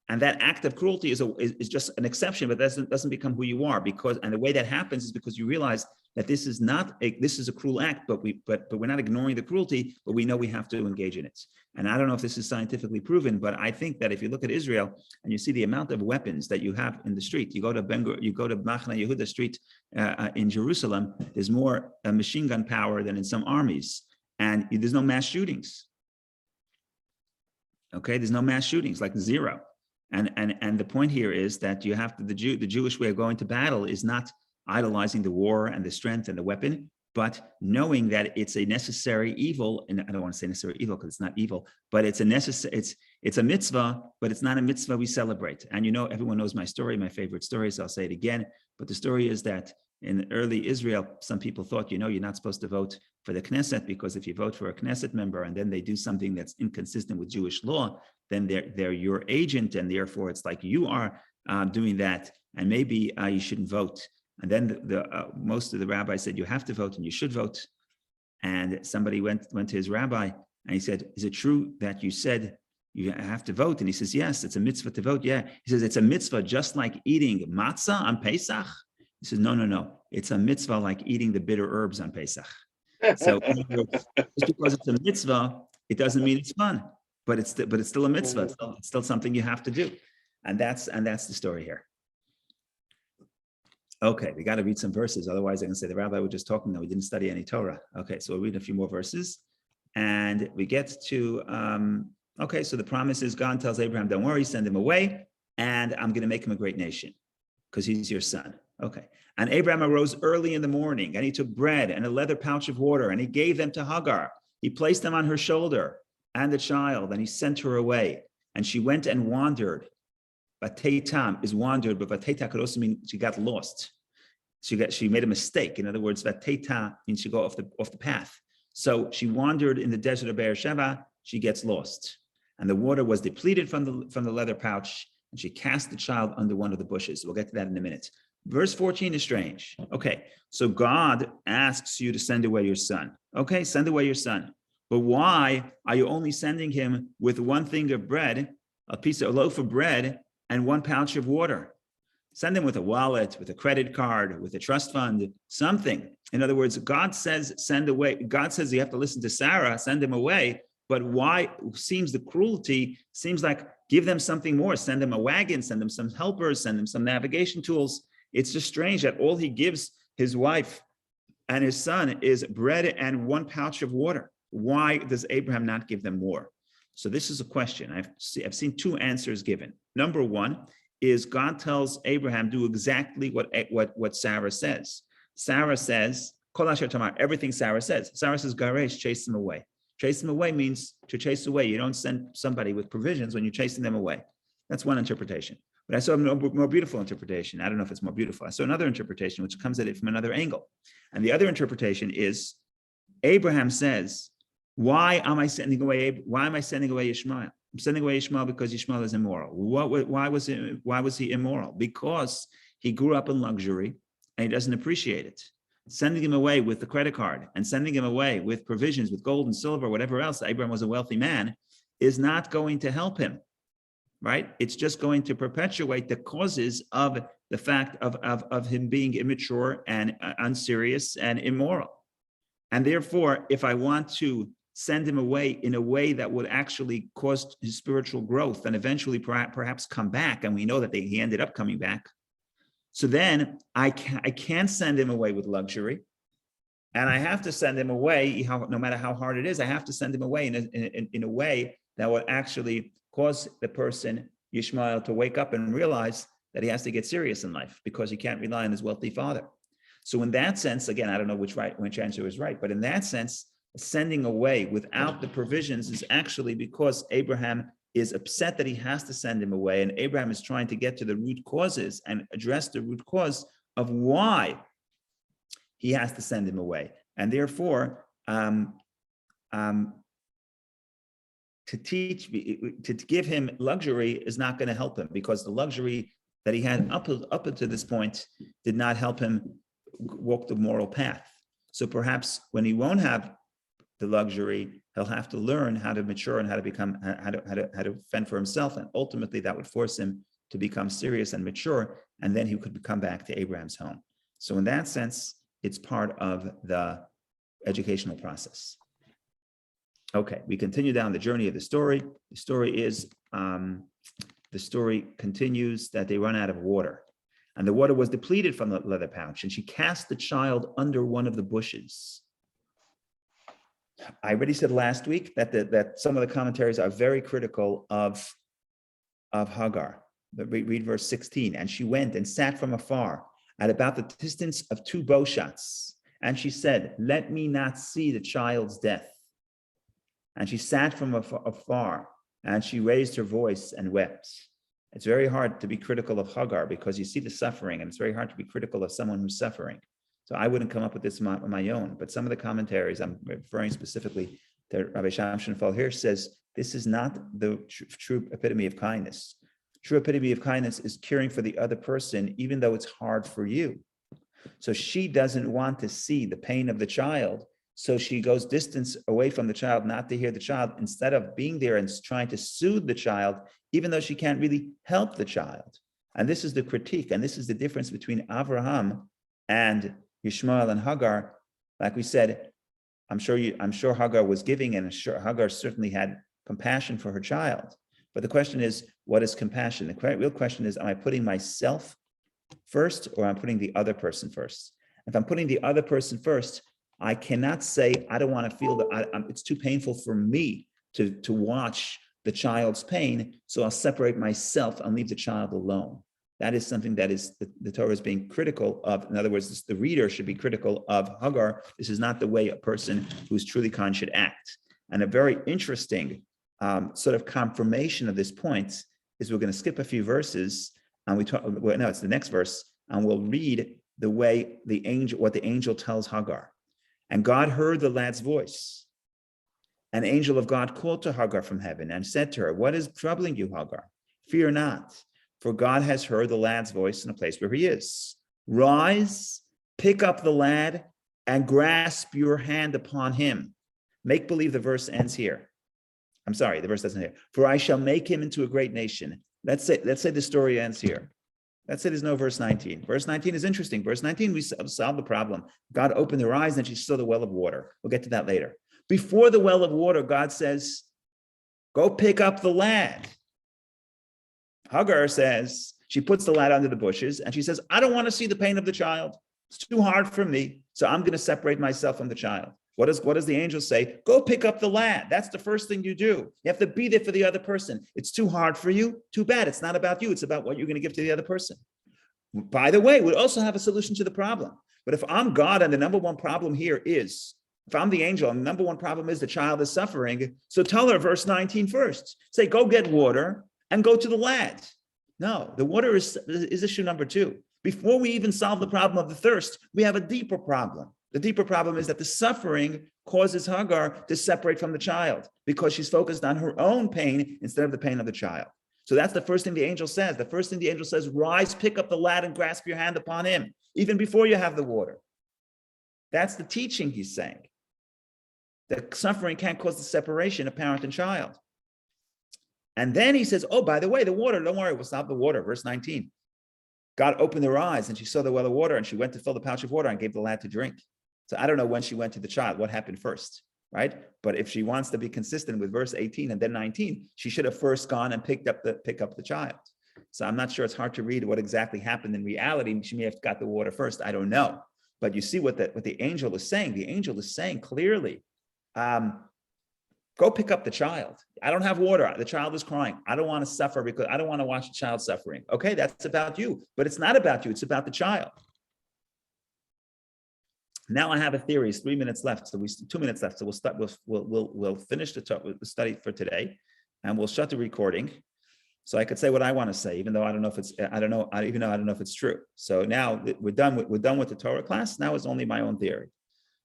S1: And that act of cruelty is just an exception, but doesn't become who you are, and the way that happens is because you realize that this is a cruel act, but we're not ignoring the cruelty, but we know we have to engage in it. And I don't know if this is scientifically proven, but I think that if you look at Israel and you see the amount of weapons that you have in the street, you go to Machne Yehuda Street in Jerusalem, there's more machine gun power than in some armies, and there's no mass shootings. Okay, there's no mass shootings, like zero. And the point here is that you have to, the Jewish way of going to battle is not idolizing the war and the strength and the weapon, but knowing that it's a necessary evil. And I don't want to say necessary evil because it's not evil, but it's a mitzvah, but it's not a mitzvah we celebrate. And everyone knows my story, my favorite story, so I'll say it again. But the story is that in early Israel, some people thought, you're not supposed to vote for the Knesset, because if you vote for a Knesset member and then they do something that's inconsistent with Jewish law, then they're your agent, and therefore it's like you are doing that, and maybe you shouldn't vote. And then most of the rabbis said you have to vote and you should vote. And somebody went to his rabbi and he said, "Is it true that you said You have to vote. And he says, yes, it's a mitzvah to vote. Yeah. He says, it's a mitzvah just like eating matzah on Pesach. He says, no. It's a mitzvah like eating the bitter herbs on Pesach. So in other words, just because it's a mitzvah, it doesn't mean it's fun, but it's still a mitzvah. It's still something you have to do. And that's the story here. Okay, we got to read some verses. Otherwise, I can say the rabbi was just talking that we didn't study any Torah. Okay, so we'll read a few more verses. And we get to, okay, so the promise is God tells Abraham, don't worry, send him away. And I'm going to make him a great nation because he's your son. Okay. And Abraham arose early in the morning and he took bread and a leather pouch of water and he gave them to Hagar. He placed them on her shoulder and the child and he sent her away. And she went and wandered. Vatetam is wandered, but vateta could also mean she got lost. She made a mistake. In other words, vateta means she go off the path. So she wandered in the desert of Beersheba. She gets lost, and the water was depleted from the leather pouch, and she cast the child under one of the bushes. We'll get to that in a minute. Verse 14 is strange. Okay, so God asks you to send away your son. Okay, send away your son. But why are you only sending him with one thing of bread, a loaf of bread, and one pouch of water? Send him with a wallet, with a credit card, with a trust fund, something. In other words, God says, send away. God says you have to listen to Sarah, send him away. But why seems the cruelty, seems like give them something more. Send them a wagon, send them some helpers, send them some navigation tools. It's just strange that all he gives his wife and his son is bread and one pouch of water. Why does Abraham not give them more? So this is a question. I've seen two answers given. Number one is God tells Abraham do exactly what Sarah says. Sarah says, Kol asher tamar, everything Sarah says. Sarah says, Garesh, chase them away. Chase them away means to chase away. You don't send somebody with provisions when you're chasing them away. That's one interpretation. But I saw a more beautiful interpretation. I don't know if it's more beautiful. I saw another interpretation which comes at it from another angle. And the other interpretation is Abraham says, why am I sending away Ishmael? I'm sending away Ishmael because Ishmael is immoral. Why was he immoral? Because he grew up in luxury and he doesn't appreciate it. Sending him away with the credit card and sending him away with provisions, with gold and silver, whatever else, Abraham was a wealthy man, is not going to help him, right? It's just going to perpetuate the causes of the fact of him being immature and unserious and immoral. And therefore, if I want to send him away in a way that would actually cause his spiritual growth and eventually perhaps come back, and we know that he ended up coming back, so then I can't send him away with luxury, and I have to send him away, no matter how hard it is, I have to send him away in a way that would actually cause the person, Ishmael, to wake up and realize that he has to get serious in life because he can't rely on his wealthy father. So in that sense, again, I don't know which answer is right, but in that sense, sending away without the provisions is actually because Abraham is upset that he has to send him away, and Abraham is trying to get to the root causes and address the root cause of why he has to send him away. And therefore, to give him luxury is not going to help him, because the luxury that he had up until this point did not help him walk the moral path. So perhaps when he won't have the luxury, he'll have to learn how to mature and how to fend for himself, and ultimately that would force him to become serious and mature, and then he could come back to Abraham's home. So in that sense, it's part of the educational process. Okay, we continue down the journey of the story. The story continues that they run out of water, and the water was depleted from the leather pouch, and she cast the child under one of the bushes. I already said last week that some of the commentaries are very critical of Hagar. Read verse 16. And she went and sat from afar at about the distance of 2 bow shots. And she said, let me not see the child's death. And she sat from afar, and she raised her voice and wept. It's very hard to be critical of Hagar because you see the suffering, and it's very hard to be critical of someone who's suffering. So I wouldn't come up with this on my own, but some of the commentaries, I'm referring specifically to Rabbi Shamshon Falher, says this is not the true epitome of kindness. True epitome of kindness is caring for the other person, even though it's hard for you. So she doesn't want to see the pain of the child. So she goes distance away from the child, not to hear the child, instead of being there and trying to soothe the child, even though she can't really help the child. And this is the critique, and this is the difference between Abraham and Yishmael and Hagar. Like we said, I'm sure Hagar was giving, and Hagar certainly had compassion for her child. But the question is, what is compassion? The real question is, am I putting myself first, or am I putting the other person first? If I'm putting the other person first, I cannot say, I don't want to feel that it's too painful for me to watch the child's pain, so I'll separate myself and leave the child alone. That is something that is the Torah is being critical of. In other words, the reader should be critical of Hagar. This is not the way a person who's truly kind should act. And a very interesting sort of confirmation of this point is we're going to skip a few verses, and it's the next verse, and we'll read the way what the angel tells Hagar. And God heard the lad's voice. An angel of God called to Hagar from heaven and said to her, "What is troubling you, Hagar? Fear not, for God has heard the lad's voice in a place where he is. Rise, pick up the lad, and grasp your hand upon him." Make believe the verse ends here. I'm sorry, the verse doesn't here. For I shall make him into a great nation. Let's say the story ends here. Let's say there's no verse 19. Verse 19 is interesting. Verse 19, we solve the problem. God opened her eyes and she saw the well of water. We'll get to that later. Before the well of water, God says, go pick up the lad. Hagar says, she puts the lad under the bushes and she says, I don't want to see the pain of the child. It's too hard for me. So I'm going to separate myself from the child. What does the angel say? Go pick up the lad. That's the first thing you do. You have to be there for the other person. It's too hard for you. Too bad. It's not about you. It's about what you're going to give to the other person. By the way, we also have a solution to the problem. But if I'm God and the number one problem here is, if I'm the angel and the number one problem is the child is suffering, so tell her verse 19 first. Say, go get water and go to the lad. No, the water is issue number two. Before we even solve the problem of the thirst, we have a deeper problem. The deeper problem is that the suffering causes Hagar to separate from the child because she's focused on her own pain instead of the pain of the child. So that's the first thing the angel says. The first thing the angel says, rise, pick up the lad and grasp your hand upon him, even before you have the water. That's the teaching he's saying. That suffering can't cause the separation of parent and child. And then he says, oh, by the way, the water, don't worry, we'll stop the water. Verse 19. God opened her eyes and she saw the well of water and she went to fill the pouch of water and gave the lad to drink. So I don't know when she went to the child, what happened first, right? But if she wants to be consistent with verse 18 and then 19, she should have first gone and pick up the child. So I'm not sure, it's hard to read what exactly happened in reality. She may have got the water first, I don't know. But you see what the angel is saying. The angel is saying clearly, go pick up the child. I don't have water. The child is crying. I don't want to suffer because I don't want to watch the child suffering. Okay, that's about you, but it's not about you. It's about the child. Now I have a theory. It's 3 minutes left, so 2 minutes left. So we'll start. We'll finish the study for today, and we'll shut the recording. So I could say what I want to say, even though I don't know if it's true. So now we're done with the Torah class. Now it's only my own theory.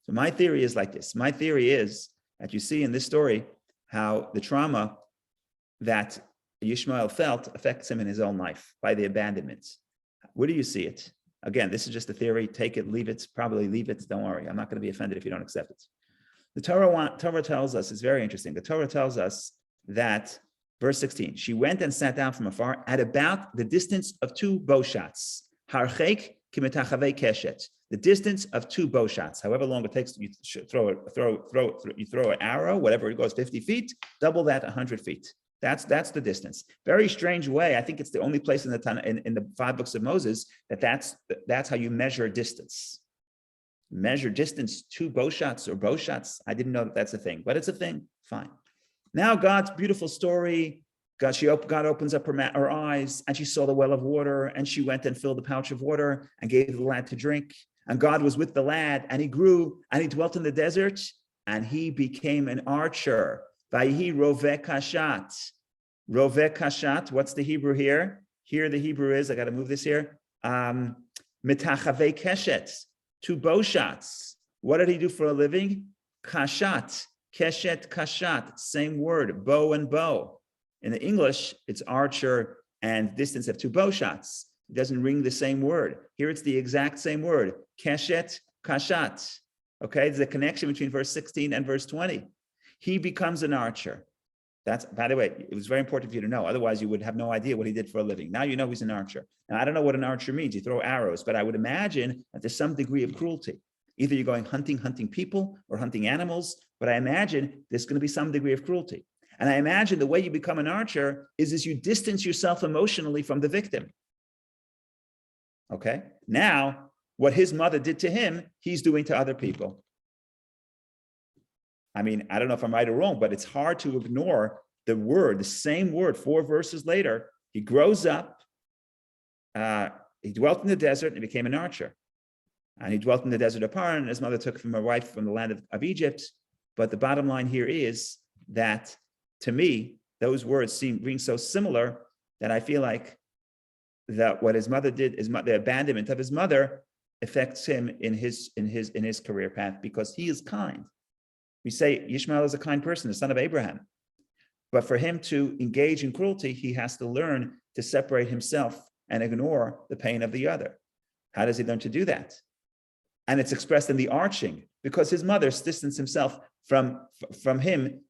S1: So my theory is like this. My theory is that you see in this story how the trauma that Yishmael felt affects him in his own life by the abandonment. Where do you see it? Again, this is just a theory. Take it, leave it, probably leave it. Don't worry. I'm not going to be offended if you don't accept it. The Torah tells us, it's very interesting. The Torah tells us that, verse 16, she went and sat down from afar at about the distance of 2 bow shots. Harchek kimetachavei keshet. The distance of 2 bow shots, however long it takes, you throw an arrow, whatever it goes, 50 feet, double that, 100 feet. That's the distance. Very strange way. I think it's the only place in the 5 books of Moses that's how you measure distance. Measure distance, 2 bow shots or bow shots. I didn't know that's a thing, but it's a thing. Fine. Now God's beautiful story. God opens up her eyes and she saw the well of water and she went and filled the pouch of water and gave the lad to drink. And God was with the lad and he grew and he dwelt in the desert and he became an archer. Vayhi roveh kashat. Roveh kashat, what's the Hebrew here? Here the Hebrew is, I got to move this here. Mitachavei keshet, 2 bow shots. What did he do for a living? Kashat, keshet, kashat, same word, bow and bow. In the English, it's archer and distance of 2 bow shots. It doesn't ring the same word. Here it's the exact same word, keshet, kashat. Okay, there's a connection between verse 16 and verse 20. He becomes an archer. That's, by the way, it was very important for you to know. Otherwise, you would have no idea what he did for a living. Now you know he's an archer. Now, I don't know what an archer means. You throw arrows, but I would imagine that there's some degree of cruelty. Either you're going hunting people or hunting animals, but I imagine there's going to be some degree of cruelty. And I imagine the way you become an archer is you distance yourself emotionally from the victim. Okay, now what his mother did to him, he's doing to other people. I mean, I don't know if I'm right or wrong, but it's hard to ignore the same word, 4 verses later. He grows up, he dwelt in the desert and became an archer. And he dwelt in the desert of Paran, and his mother took him a wife from the land of Egypt. But the bottom line here is that, to me, those words ring so similar that I feel like that what his mother did, the abandonment of his mother, affects him in his career path, because he is kind. We say Ishmael is a kind person, the son of Abraham. But for him to engage in cruelty, he has to learn to separate himself and ignore the pain of the other. How does he learn to do that? And it's expressed in the arching, because his mother distanced himself from him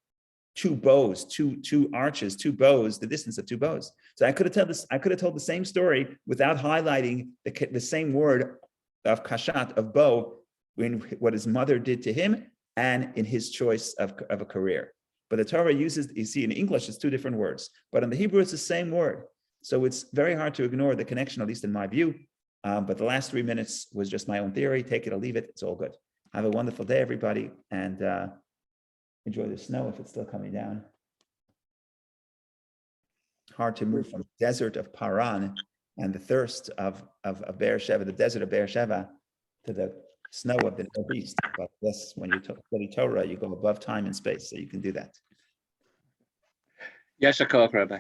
S1: 2 bows, two arches, 2 bows, the distance of 2 bows. So I could have told the same story without highlighting the same word of kashat, of bow, in what his mother did to him and in his choice of a career. But the Torah uses, you see, in English, it's 2 different words, but in the Hebrew, it's the same word. So it's very hard to ignore the connection, at least in my view. But the last 3 minutes was just my own theory. Take it or leave it. It's all good. Have a wonderful day, everybody, and enjoy the snow if it's still coming down. Hard to move from the desert of Paran and the thirst of Beersheba, the desert of Beersheba, to the snow of the northeast. But yes, when you study Torah, you go above time and space, so you can do that.
S2: Yasha Koach, Rabbi.